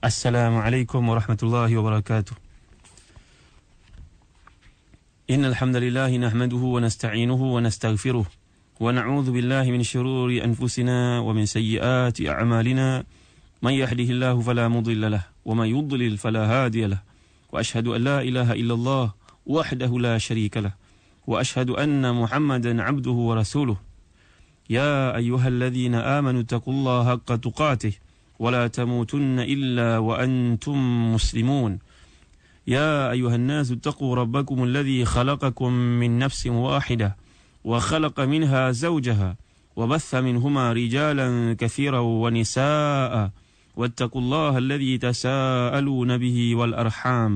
Assalamualaikum warahmatullahi wabarakatuh. Innal hamdalillah nahmaduhu wa nasta'inuhu wa nastaghfiruh wa na'udzu billahi min shururi anfusina wa min sayyiati a'malina. Man yahdihillahu fala mudilla lahu wa man yudlil fala hadiya lahu. Wa ashhadu an la ilaha illallah wahdahu la syarika lahu wa ashhadu anna Muhammadan 'abduhu wa rasuluh. Ya ayyuhalladzina amanu taqullaha haqqa tuqatih ولا تموتن إلا وأنتم مسلمون يا أيها الناس اتقوا ربكم الذي خلقكم من نفس واحدة وخلق منها زوجها وبث منهما رجالا كثيرا ونساء واتقوا الله الذي تساءلون به والأرحام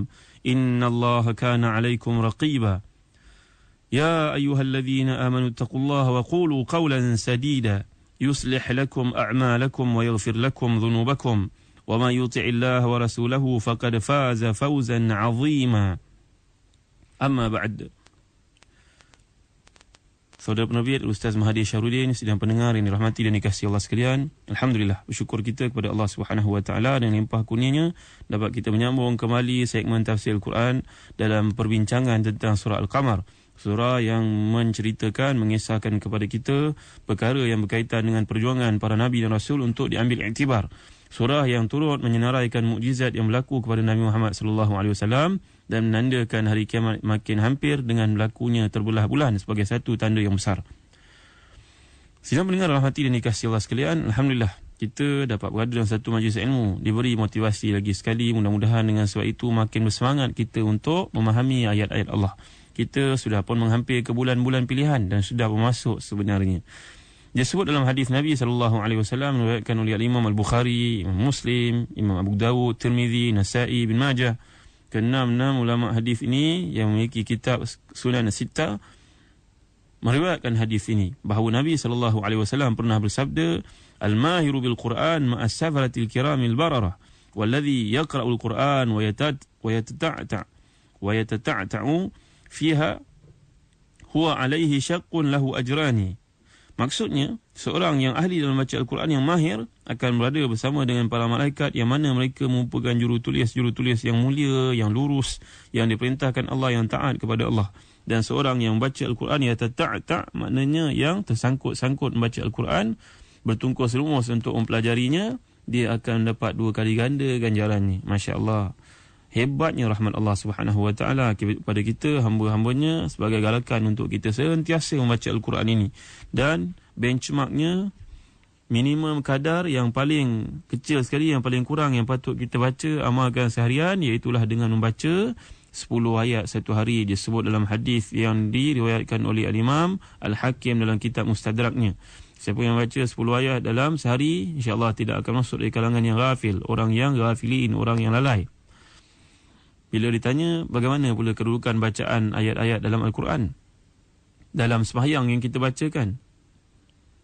إن الله كان عليكم رقيبا يا أيها الذين آمنوا اتقوا الله وقولوا قولا سديدا يصلح لكم أعمالكم ويغفر لكم ذنوبكم وما يطع الله ورسوله فقد فاز فوزا عظيما. أما بعد. Saudara penerbit Ustaz Mahathir Syarudin, sidang pendengar yang dirahmati dan dikasihi Allah sekalian, alhamdulillah, bersyukur kita kepada Allah Subhanahu wa taala dan limpah kurnianya dapat kita menyambung kembali segmen tafsir Al-Quran dalam perbincangan tentang surah Al-Qamar. Surah yang menceritakan, mengisahkan kepada kita perkara yang berkaitan dengan perjuangan para Nabi dan Rasul untuk diambil iktibar. Surah yang turut menyenaraikan mukjizat yang berlaku kepada Nabi Muhammad SAW dan menandakan hari kiamat makin hampir dengan berlakunya terbelah bulan sebagai satu tanda yang besar. Sidang pendengar rahmati dan dikasihi Allah sekalian, alhamdulillah kita dapat berada dalam satu majlis ilmu, diberi motivasi lagi sekali. Mudah-mudahan dengan sebab itu makin bersemangat kita untuk memahami ayat-ayat Allah. Kita sudah pun menghampir ke bulan-bulan pilihan dan sudah bermasuk sebenarnya. Disebut dalam hadis Nabi SAW diriwayatkan oleh Imam Al-Bukhari, Imam Muslim, Imam Abu Dawud, Tirmizi, Nasa'i, Ibn Majah. Keenam-enam ulama hadis ini yang memiliki kitab Sunan As-Sittah meriwayatkan hadis ini bahawa Nabi SAW pernah bersabda, Al-mahiru bil-Quran ma'as safaratil kiramil bararah walladhi yaqra'ul Quran wa yatata'ta'u fiha huwa alaihi syaqqun lahu ajrani. Maksudnya, seorang yang ahli dalam baca Al-Quran yang mahir akan berada bersama dengan para malaikat yang mana mereka merupakan jurutulis yang mulia, yang lurus, yang diperintahkan Allah, yang taat kepada Allah. Dan seorang yang membaca Al-Quran yang tak maknanya yang tersangkut-sangkut membaca Al-Quran, bertungkus lumus untuk mempelajarinya, dia akan dapat 2 kali ganda ganjarannya. Masya Allah. Hebatnya rahmat Allah Subhanahu wa taala kepada kita hamba-hambanya sebagai galakan untuk kita sentiasa membaca Al-Quran ini. Dan benchmarknya minimum kadar yang paling kecil sekali, yang paling kurang yang patut kita baca amalkan seharian, iaitulah dengan membaca 10 ayat satu hari. Disebut dalam hadis yang diriwayatkan oleh Al-Imam Al-Hakim dalam kitab Mustadraknya. Siapa yang baca 10 ayat dalam sehari, insya-Allah tidak akan masuk dari kalangan yang ghafil, orang yang ghafilin, orang yang lalai. Bila ditanya bagaimana pula kedudukan bacaan ayat-ayat dalam Al-Quran dalam sembahyang yang kita bacakan,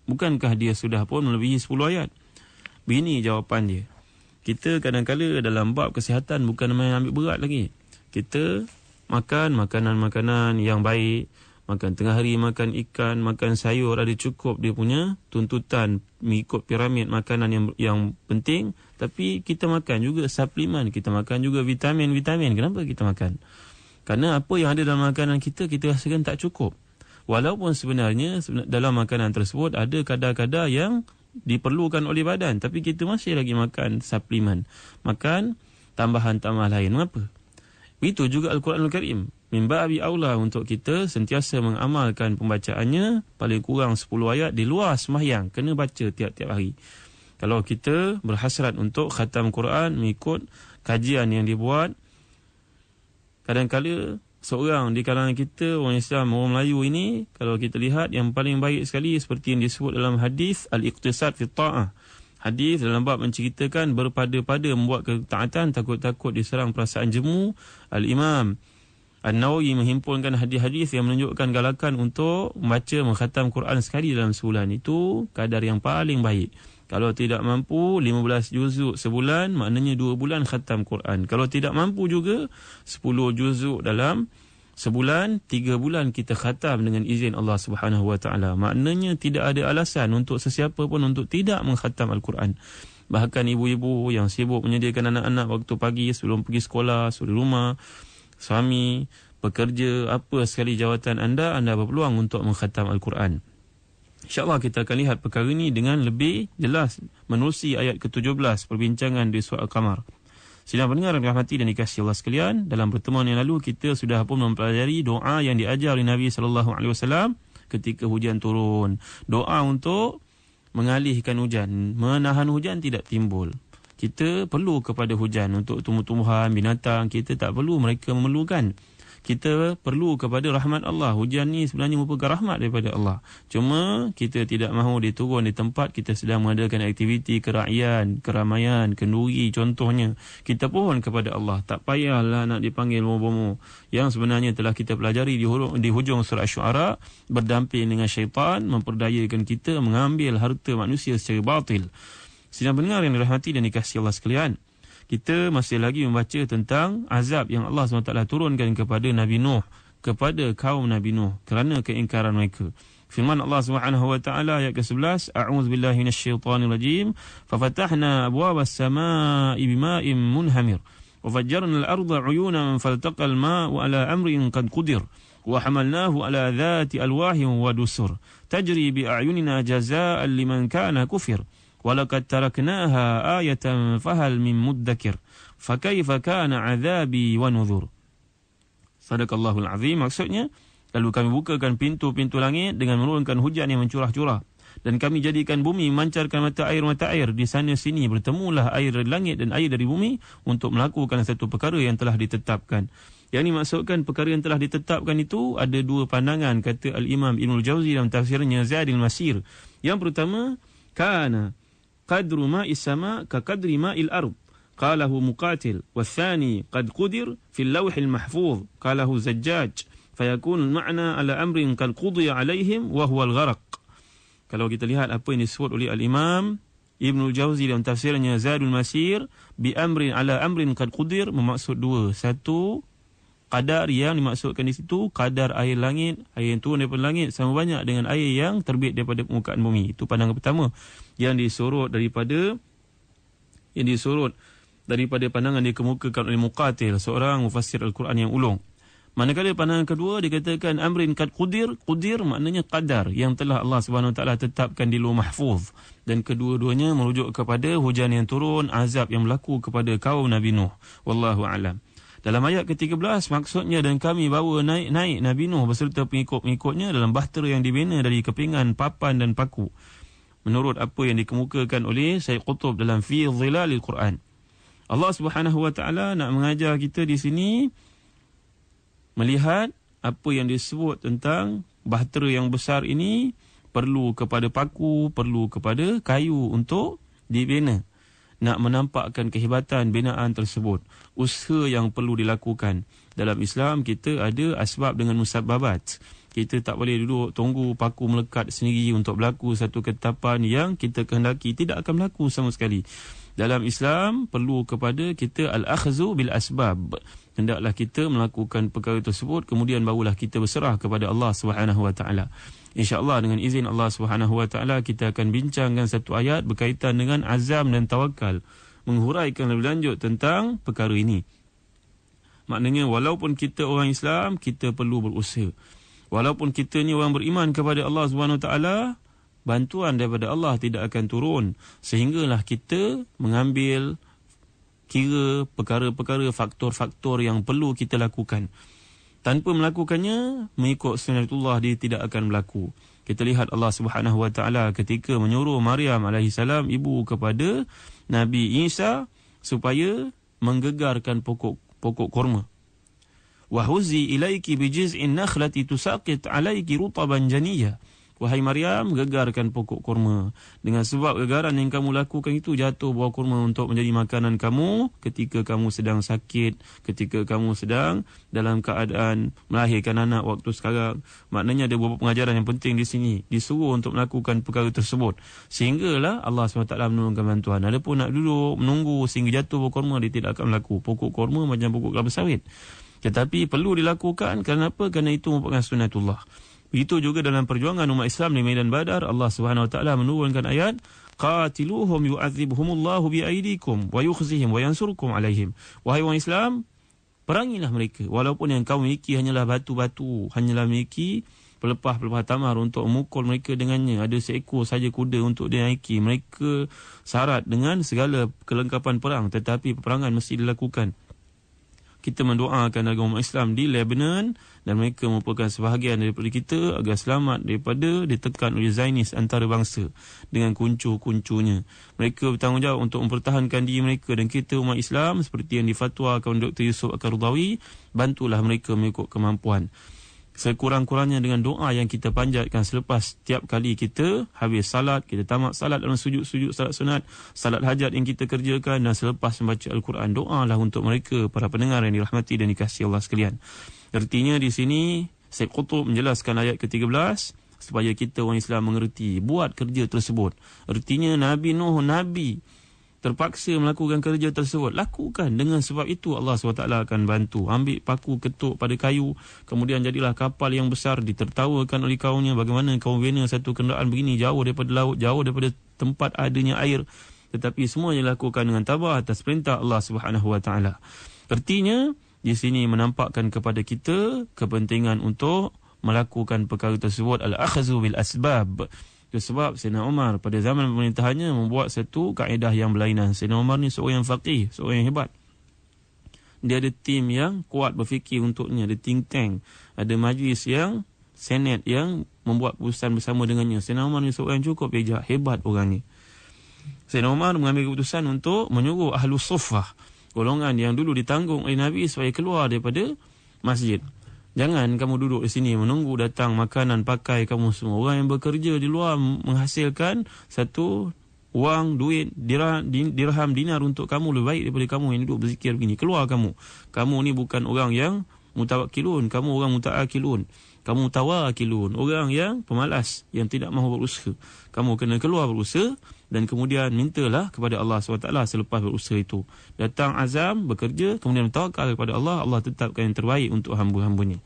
bukankah dia sudah pun melebihi 10 ayat? Begini jawapan dia. Kita kadang-kala dalam bab kesihatan bukan main ambil berat lagi. Kita makan makanan-makanan yang baik, makan tengah hari, makan ikan, makan sayur, ada cukup dia punya tuntutan mengikut piramid makanan yang penting. Tapi kita makan juga suplemen, kita makan juga vitamin-vitamin. Kenapa kita makan? Kerana apa yang ada dalam makanan kita rasakan tak cukup. Walaupun sebenarnya dalam makanan tersebut ada kadar-kadar yang diperlukan oleh badan, tapi kita masih lagi makan suplemen, makan tambahan-tambahan lain. Mengapa? Itu juga Al-Quranul Karim. Min babi aula untuk kita sentiasa mengamalkan pembacaannya, paling kurang 10 ayat di luar sembahyang, kena baca tiap-tiap hari. Kalau kita berhasrat untuk khatam Quran mengikut kajian yang dibuat, kadang-kadang seorang di kalangan kita, orang Islam, orang Melayu ini, kalau kita lihat yang paling baik sekali seperti yang disebut dalam hadis Al-Iqtisad fi Ta'ah. Hadis dalam bab menceritakan berpada-pada membuat ketaatan, takut-takut diserang perasaan jemu. Al-Imam An-Nawawi menghimpunkan hadis-hadis yang menunjukkan galakan untuk membaca, mengkhatam Quran sekali dalam sebulan. Itu kadar yang paling baik. Kalau tidak mampu 15 juzuk sebulan, maknanya 2 bulan khatam Quran. Kalau tidak mampu juga 10 juzuk dalam sebulan, 3 bulan kita khatam dengan izin Allah Subhanahu wa taala. Maknanya tidak ada alasan untuk sesiapa pun untuk tidak mengkhatam Al-Quran. Bahkan ibu-ibu yang sibuk menyediakan anak-anak waktu pagi sebelum pergi sekolah, suri rumah, suami, pekerja, apa sekali jawatan anda berpeluang untuk mengkhatam Al-Quran. InsyaAllah kita akan lihat perkara ini dengan lebih jelas menerusi ayat ke-17 perbincangan di surah Al-Qamar. Sidang pendengar yang dirahmati dan dikasihi Allah sekalian, dalam pertemuan yang lalu kita sudah pun mempelajari doa yang diajar oleh Nabi SAW ketika hujan turun. Doa untuk mengalihkan hujan, menahan hujan tidak timbul. Kita perlu kepada hujan untuk tumbuh-tumbuhan, binatang. Kita tak perlu mereka memerlukan. Kita perlu kepada rahmat Allah. Hujan ni sebenarnya merupakan rahmat daripada Allah. Cuma kita tidak mahu diturun di tempat kita sedang mengadakan aktiviti kerakyatan, keramaian, kenduri contohnya. Kita pohon kepada Allah. Tak payahlah nak dipanggil bomo-bomo. Yang sebenarnya telah kita pelajari di hujung surah Asy-Syu'ara, berdamping dengan syaitan, memperdayakan kita mengambil harta manusia secara batil. Sidang pendengar yang dirahmati dan dikasihi Allah sekalian, kita masih lagi membaca tentang azab yang Allah SWT turunkan kepada Nabi Nuh, kepada kaum Nabi Nuh kerana keingkaran mereka. Firman Allah SWT ayat ke-11, A'udzubillahi minasyaitanirrajim, fafatahna abwabas samaa'i bima'in munhamir wa fajjarna al-ardha 'uyunan faltaqal ma'u 'ala amrin qad qudir wa hamalnahu 'ala dhati alwahin wa dusur tajri bi a'yunina jazaa'an liman kana kufir. وَلَقَدْ تَرَكْنَاهَا آيَةً فَهَلْ مِنْ مُدَّكِرٍ فَكَيْفَ كَانَ عَذَابِي وَنُذُرِ. Sadaqallahul azim. Maksudnya, lalu kami bukakan pintu-pintu langit dengan menurunkan hujan yang mencurah-curah, dan kami jadikan bumi memancarkan mata air di sana sini, bertemulah air dari langit dan air dari bumi untuk melakukan satu perkara yang telah ditetapkan. Yang ini maksudkan perkara yang telah ditetapkan itu ada dua pandangan, kata Al-Imam Ibnul Jauzi dalam tafsirnya Zadul Masir. Yang pertama, kana qadru ma'is sama' ka qadri ma'il ard, qalahu Muqatil. Wathani qad qudir fil lawhil mahfuz, qalahu Zajjaj. Fayakun al-ma'na ala amrin qad qudiya alaihim wa huwa al-gharq. Kalau kita lihat apa yang disebut oleh Al-Imam Ibnul Jauzi dalam tafsirnya Zadul Masir, bi amrin ala amrin qad qudir, bermaksud dua. Satu, kadar yang dimaksudkan di situ kadar air langit, air yang turun daripada langit sama banyak dengan air yang terbit daripada permukaan bumi. Itu pandangan pertama yang disorot daripada pandangan yang dikemukakan oleh Muqatil, seorang mufassir Al-Quran yang ulung. Manakala pandangan kedua dikatakan amrin qad qudir, qudir maknanya qadar yang telah Allah Subhanahu Wa Taala tetapkan di Lauh Mahfuz, dan kedua-duanya merujuk kepada hujan yang turun, azab yang berlaku kepada kaum Nabi Nuh. Wallahu a'lam. Dalam ayat ke-13 maksudnya, dan kami bawa naik Nabi Nuh beserta pengikut-pengikutnya dalam bahtera yang dibina dari kepingan, papan dan paku, menurut apa yang dikemukakan oleh Syekh Qutb dalam Fi Dhilalil Quran. Allah Subhanahu Wa Taala nak mengajar kita di sini melihat apa yang disebut tentang bahtera yang besar ini perlu kepada paku, perlu kepada kayu untuk dibina. Nak menampakkan kehebatan binaan tersebut, usaha yang perlu dilakukan. Dalam Islam kita ada asbab dengan musabbabat. Kita tak boleh duduk tunggu paku melekat sendiri untuk berlaku satu ketetapan yang kita kehendaki, tidak akan berlaku sama sekali. Dalam Islam perlu kepada kita al-akhzu bil asbab. Hendaklah kita melakukan perkara tersebut, kemudian barulah kita berserah kepada Allah Subhanahu Wa Taala. InsyaAllah dengan izin Allah Subhanahu Wa Taala kita akan bincangkan satu ayat berkaitan dengan azam dan tawakal, menghuraikan lebih lanjut tentang perkara ini. Maknanya walaupun kita orang Islam, kita perlu berusaha. Walaupun kita ni orang beriman kepada Allah Subhanahu Wa Taala, bantuan daripada Allah tidak akan turun, sehinggalah kita mengambil kira perkara-perkara, faktor-faktor yang perlu kita lakukan. Tanpa melakukannya, mengikut sunnatullah, dia tidak akan berlaku. Kita lihat Allah Subhanahu Wa Taala ketika menyuruh Maryam alaihissalam, ibu kepada Nabi Isa, supaya menggegarkan pokok kurma. Wa huzi ilaiki bijiz'in nakhlati tusaqit alaiki rutaban janiyya. Wahai Maryam, gegarkan pokok kurma. Dengan sebab gegaran yang kamu lakukan itu, jatuh buah kurma untuk menjadi makanan kamu ketika kamu sedang sakit, ketika kamu sedang dalam keadaan melahirkan anak waktu sekarang. Maknanya ada beberapa pengajaran yang penting di sini. Disuruh untuk melakukan perkara tersebut, sehinggalah Allah SWT menurunkan bantuan. Adapun nak duduk menunggu sehingga jatuh buah kurma, dia tidak akan berlaku. Pokok kurma macam pokok kelapa sawit. Tetapi perlu dilakukan. Kenapa? Kerana itu merupakan sunnatullah. Begitu juga dalam perjuangan umat Islam di Medan Badar, Allah Subhanahu Wa Taala menurunkan ayat qatiluhum yu'adzibhumullahu biaidikum wa yukhzihim wa yansurkum alaihim. Wahai orang Islam, perangilah mereka walaupun yang kau miliki hanyalah batu-batu, hanyalah miliki pelepah-pelepah tamar untuk memukul mereka dengannya, ada seekor saja kuda untuk dinaiki, mereka syarat dengan segala kelengkapan perang, tetapi peperangan mesti dilakukan. Kita mendoakan agar umat Islam di Lebanon dan mereka merupakan sebahagian daripada kita agar selamat daripada ditekan oleh Zionis antarabangsa dengan kuncu-kuncunya. Mereka bertanggungjawab untuk mempertahankan diri mereka, dan kita umat Islam seperti yang difatwakan Dr. Yusuf Al-Qaradawi, bantulah mereka mengikut kemampuan. Sekurang-kurangnya dengan doa yang kita panjatkan selepas setiap kali kita habis salat, kita tamat salat dalam sujud-sujud salat sunat, salat hajat yang kita kerjakan, dan selepas membaca Al-Quran, doalah untuk mereka, para pendengar yang dirahmati dan dikasihi Allah sekalian. Artinya di sini Syekh Qutb menjelaskan ayat ke-13 supaya kita orang Islam mengerti, buat kerja tersebut. Artinya Nabi Nuh, Nabi terpaksa melakukan kerja tersebut, lakukan. Dengan sebab itu Allah SWT akan bantu. Ambil paku ketuk pada kayu, kemudian jadilah kapal yang besar, ditertawakan oleh kaumnya. Bagaimana kau bina satu kenderaan begini jauh daripada laut, jauh daripada tempat adanya air, tetapi semuanya dilakukan dengan tabah atas perintah Allah SWT. Artinya di sini menampakkan kepada kita kepentingan untuk melakukan perkara tersebut, al-akhzu bil asbab. Itu sebab Sayyidina Umar pada zaman pemerintahannya membuat satu kaedah yang berlainan. Sayyidina Umar ni seorang yang faqih, seorang yang hebat. Dia ada tim yang kuat berfikir untuknya, ada think tank, ada majlis yang senat yang membuat keputusan bersama dengannya. Sayyidina Umar ni seorang yang cukup bijak, hebat orang ni. Sayyidina Umar mengambil keputusan untuk menyuruh Ahlus Suffah, golongan yang dulu ditanggung oleh Nabi, supaya keluar daripada masjid. Jangan kamu duduk di sini menunggu datang makanan pakai kamu semua. Orang yang bekerja di luar menghasilkan satu wang, duit, dirham, dinar untuk kamu lebih baik daripada kamu yang duduk berzikir begini. Keluar kamu. Kamu ni bukan orang yang mutawakkilun, kamu orang mutaakilun. Kamu tawakilun, orang yang pemalas, yang tidak mahu berusaha. Kamu kena keluar berusaha dan kemudian mintalah kepada Allah SWT selepas berusaha itu. Datang azam, bekerja, kemudian bertawakal kepada Allah, Allah tetapkan yang terbaik untuk hamba-hambanya.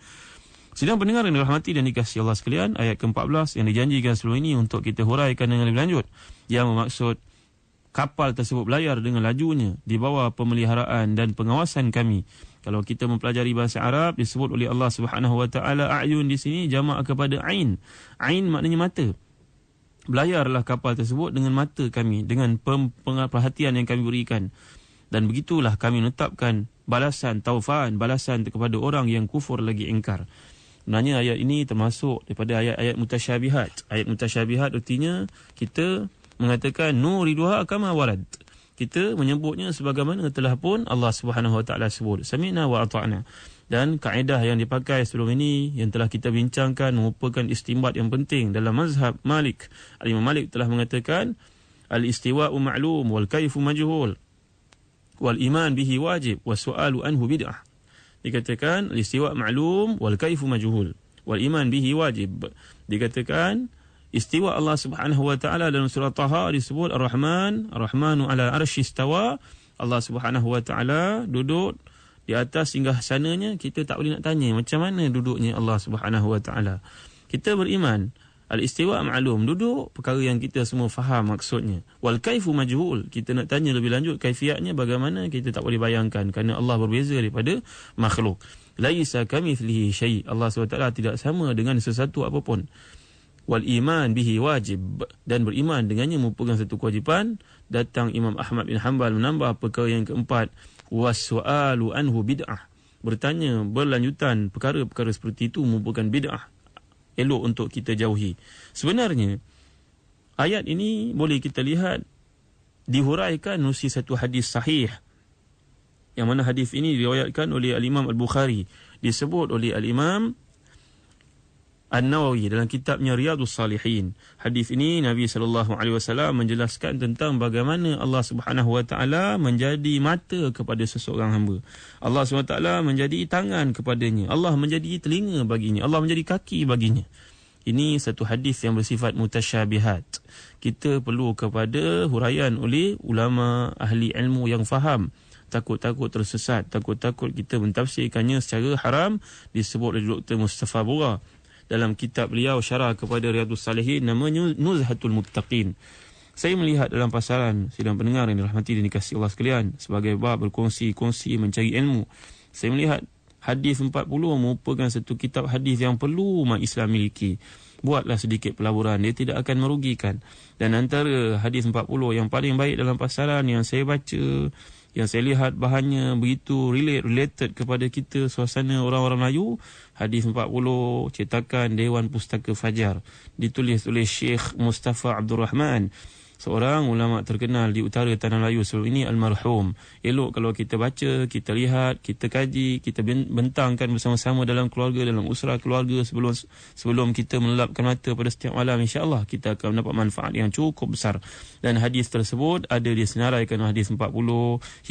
Sidang pendengar yang dirahmati dan dikasihi Allah sekalian, ayat ke-14 yang dijanjikan sebelum ini untuk kita huraikan dengan lebih lanjut, yang bermaksud kapal tersebut berlayar dengan lajunya di bawah pemeliharaan dan pengawasan kami. Kalau kita mempelajari bahasa Arab, disebut oleh Allah Subhanahu Wa Taala a'yun di sini jamak kepada ain. Ain maknanya mata. Berlayarlah kapal tersebut dengan mata kami, dengan perhatian yang kami berikan. Dan begitulah kami menetapkan balasan taufan, balasan kepada orang yang kufur lagi ingkar. Sebenarnya ayat ini termasuk daripada ayat-ayat mutasyabihat. Ayat mutasyabihat artinya kita mengatakan nuriduha kama warad. Kita menyebutnya sebagaimana telah pun Allah Subhanahu Wa Taala sebut. Sami'na wa ata'na. Dan kaedah yang dipakai sebelum ini yang telah kita bincangkan merupakan istinbat yang penting dalam mazhab Malik. Al-Imam Malik telah mengatakan al-istiwa'u ma'lum wal kaifu majhul wal iman bihi wajib was su'alu anhu bid'ah. Dikatakan al-istiwa' ma'lum wal kaifu majhul wal iman bihi wajib. Dikatakan istiwa Allah Subhanahu Wa Taala dalam surah Taha disebut Ar-Rahman, Ar-Rahmanu ala arsy istawa. Allah Subhanahu Wa Taala duduk di atas singgah sananya. Kita tak boleh nak tanya macam mana duduknya Allah Subhanahu Wa Taala. Kita beriman al-istiwa ma'lum, duduk, perkara yang kita semua faham maksudnya. Wal kaifu majhul, kita nak tanya lebih lanjut kaifiatnya bagaimana, kita tak boleh bayangkan kerana Allah berbeza daripada makhluk. Laisa kamitslihi syai', Allah SWT tidak sama dengan sesuatu apapun. Wal iman bihi wajib, dan beriman dengannya merupakan satu kewajipan. Datang Imam Ahmad bin Hanbal menambah perkara yang keempat, was-su'alu anhu bid'ah, bertanya berlanjutan perkara-perkara seperti itu merupakan bid'ah, elok untuk kita jauhi. Sebenarnya ayat ini boleh kita lihat dihuraikan melalui satu hadis sahih, yang mana hadis ini diriwayatkan oleh Al-Imam Al-Bukhari, disebut oleh Al-Imam An-Nawawi dalam kitabnya Riyadhus Salihin. Hadis ini Nabi SAW menjelaskan tentang bagaimana Allah Subhanahu Wa Taala menjadi mata kepada seseorang hamba. Allah SWT menjadi tangan kepadanya. Allah menjadi telinga baginya. Allah menjadi kaki baginya. Ini satu hadis yang bersifat mutasyabihat. Kita perlu kepada huraian oleh ulama ahli ilmu yang faham. Takut-takut tersesat, takut-takut kita mentafsirkannya secara haram. Disebut oleh Dr. Mustafa Bura dalam kitab beliau syarah kepada Riyadhus Salihin, namanya Nuzhatul Muttaqin. Saya melihat dalam pasaran sidang pendengar yang dirahmati dan dikasihi Allah sekalian, sebagai bab berkongsi-kongsi mencari ilmu, saya melihat hadis 40 merupakan satu kitab hadis yang perlu umat Islam miliki. Buatlah sedikit pelaburan, dia tidak akan merugikan. Dan antara hadis 40 yang paling baik dalam pasaran yang saya baca, yang saya lihat bahannya begitu related kepada kita, suasana orang-orang Melayu, hadis 40 cetakan Dewan Pustaka Fajar, ditulis oleh Syekh Mustafa Abdul Rahman, seorang ulama terkenal di utara Tanah Melayu sebelum ini, almarhum. Elok kalau kita baca, kita lihat, kita kaji, kita bentangkan bersama-sama dalam keluarga, dalam usrah keluarga, sebelum kita melelapkan mata pada setiap malam, insya-Allah kita akan mendapat manfaat yang cukup besar. Dan hadis tersebut ada disenaraikan hadis 40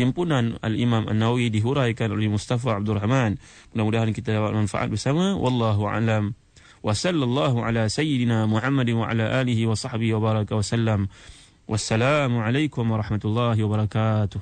himpunan Al-Imam An-Nawawi, dihuraikan oleh Mustafa Abdul Rahman. Mudah-mudahan kita dapat manfaat bersama. Wallahu a'lam. Wa sallallahu ala sayyidina Muhammadin wa ala alihi wa sahbihi wa baraka wa sallam. Wassalamualaikum warahmatullahi wabarakatuh.